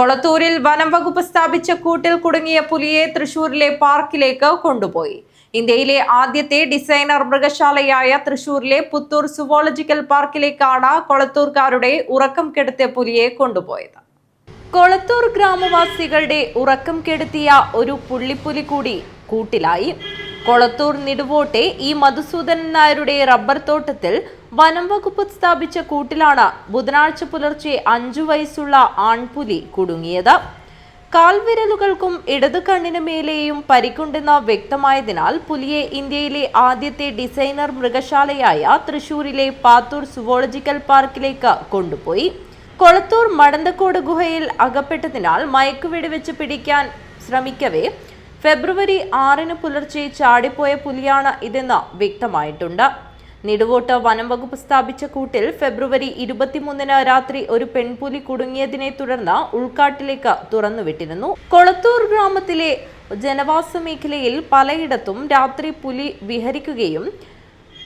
കൊളത്തൂരിൽ വനം വകുപ്പ് സ്ഥാപിച്ച കൂട്ടിൽ കുടുങ്ങിയ പുലിയെ തൃശൂരിലെ പാർക്കിലേക്ക് കൊണ്ടുപോയി. ഇന്ത്യയിലെ ആദ്യത്തെ ഡിസൈനർ മൃഗശാലയായ തൃശൂരിലെ പുത്തൂർ സുവോളജിക്കൽ പാർക്കിലേക്കാണ് കൊളത്തൂർക്കാരുടെ ഉറക്കം കെടുത്തിയ പുലിയെ കൊണ്ടുപോയത്. കൊളത്തൂർ ഗ്രാമവാസികളുടെ ഉറക്കം കെടുത്തിയ ഒരു പുള്ളിപ്പുലി കൂടി കൂട്ടിലായി. കൊളത്തൂർ നിടുവോട്ടെ ഈ മധുസൂദനൻ നായരുടെ റബ്ബർ തോട്ടത്തിൽ വനം വകുപ്പ് സ്ഥാപിച്ച കൂട്ടിലാണ് ബുധനാഴ്ച പുലർച്ചെ 5 വയസ്സുള്ള ആൺപുലി കുടുങ്ങിയത്. കാൽവിരലുകൾക്കും ഇടതു കണ്ണിന് മേലെയും പരിക്കുണ്ടെന്ന് വ്യക്തമായതിനാൽ പുലിയെ ഇന്ത്യയിലെ ആദ്യത്തെ ഡിസൈനർ മൃഗശാലയായ തൃശൂരിലെ പാത്തൂർ സുവോളജിക്കൽ പാർക്കിലേക്ക് കൊണ്ടുപോയി. കൊളത്തൂർ മടന്തക്കോട് ഗുഹയിൽ അകപ്പെട്ടതിനാൽ മയക്കുവെടിവെച്ച് പിടിക്കാൻ ശ്രമിക്കവേ ഫെബ്രുവരി 6 പുലർച്ചെ ചാടിപ്പോയ പുലിയാണ് ഇതെന്ന് വ്യക്തമായിട്ടുണ്ട്. നിടുവോട്ട് വനം വകുപ്പ് സ്ഥാപിച്ച കൂട്ടിൽ ഫെബ്രുവരി 23 രാത്രി ഒരു പെൺപുലി കുടുങ്ങിയതിനെ തുടർന്ന് ഉൾക്കാട്ടിലേക്ക് തുറന്നുവിട്ടിരുന്നു. കൊളത്തൂർ ഗ്രാമത്തിലെ ജനവാസ മേഖലയിൽ പലയിടത്തും രാത്രി പുലി വിഹരിക്കുകയും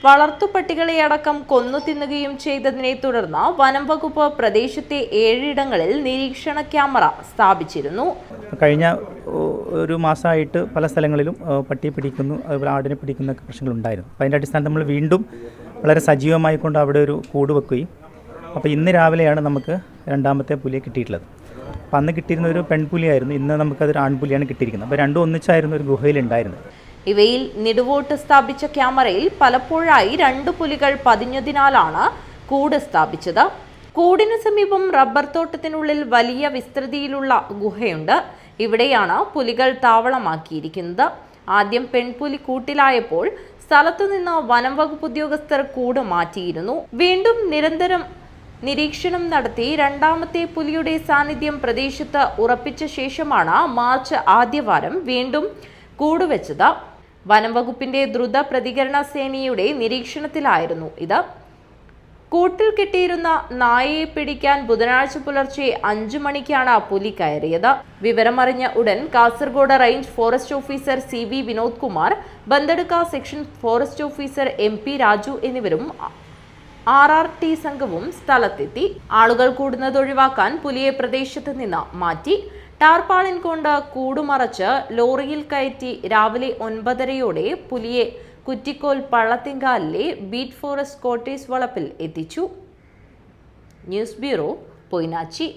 വളർത്തുപട്ടികളെയടക്കം കൊന്നു തിന്നുകയും ചെയ്തതിനെ തുടർന്ന് വനം വകുപ്പ് പ്രദേശത്തെ 7 ഇടങ്ങളിൽ നിരീക്ഷണ ക്യാമറ സ്ഥാപിച്ചിരുന്നു. കഴിഞ്ഞ ഒരു മാസമായിട്ട് പല സ്ഥലങ്ങളിലും പട്ടിയെ പിടിക്കുന്നു, അതുപോലെ ആടിനെ പിടിക്കുന്ന പ്രശ്നങ്ങളുണ്ടായിരുന്നു. അപ്പോൾ അതിൻ്റെ അടിസ്ഥാനത്തിൽ നമ്മൾ വീണ്ടും വളരെ സജീവമായി കൊണ്ട് അവിടെ ഒരു കൂട് വെക്കുകയും അപ്പോൾ ഇന്ന് രാവിലെയാണ് നമുക്ക് രണ്ടാമത്തെ പുലിയെ കിട്ടിയിട്ടുള്ളത്. അപ്പോൾ അന്ന് കിട്ടിയിരുന്ന ഒരു പെൺപുലിയായിരുന്നു, ഇന്ന് നമുക്കതൊരു ആൺപുലിയാണ് കിട്ടിയിരിക്കുന്നത്. അപ്പോൾ രണ്ടും ഒന്നിച്ചായിരുന്നു ഒരു ഗുഹയിലുണ്ടായിരുന്നത്. ഇവയിൽ നിടുവോട്ട് സ്ഥാപിച്ച ക്യാമറയിൽ പലപ്പോഴായി 2 പുലികൾ പതിഞ്ഞതിനാലാണ് കൂട് സ്ഥാപിച്ചത്. കൂടിന് സമീപം റബ്ബർ തോട്ടത്തിനുള്ളിൽ വലിയ വിസ്തൃതിയിലുള്ള ഗുഹയുണ്ട്. ഇവിടെയാണ് പുലികൾ താവളമാക്കിയിരിക്കുന്നത്. ആദ്യം പെൺപുലി കൂട്ടിലായപ്പോൾ സ്ഥലത്തുനിന്ന് വനം വകുപ്പ് ഉദ്യോഗസ്ഥർ കൂട് മാറ്റിയിരുന്നു. വീണ്ടും നിരന്തരം നിരീക്ഷണം നടത്തി രണ്ടാമത്തെ പുലിയുടെ സാന്നിധ്യം പ്രദേശത്ത് ഉറപ്പിച്ച ശേഷമാണ് മാർച്ച് ആദ്യവാരം വീണ്ടും കൂടുവെച്ചത്. വനം വകുപ്പിന്റെ ദ്രുത പ്രതികരണ സേനയുടെ നിരീക്ഷണത്തിലായിരുന്നു ഇത്. കൂട്ടിൽ കെട്ടിയിരുന്ന നായയെ പിടിക്കാൻ ബുധനാഴ്ച പുലർച്ചെ 5 മണിക്കാണ് പുലി കയറിയത്. വിവരമറിഞ്ഞ ഉടൻ Kasaragod range forest officer CV Vinod Kumar, Bandadukka section forest officer MP Raju എന്നിവരും RRT സംഘവും സ്ഥലത്തെത്തി. ആളുകൾ കൂടുന്നത് ഒഴിവാക്കാൻ പുലിയെ പ്രദേശത്ത് നിന്ന് മാറ്റി. ടാർപാളിൻ കൊണ്ട് കൂടുമറച്ച് ലോറിയിൽ കയറ്റി രാവിലെ 9:30 പുലിയെ കുറ്റിക്കോൽ പള്ളത്തിങ്കാലിലെ ബീറ്റ് ഫോറസ്റ്റ് കോട്ടേഴ്സ് വളപ്പിൽ എത്തിച്ചു. News bureau, Poinachi.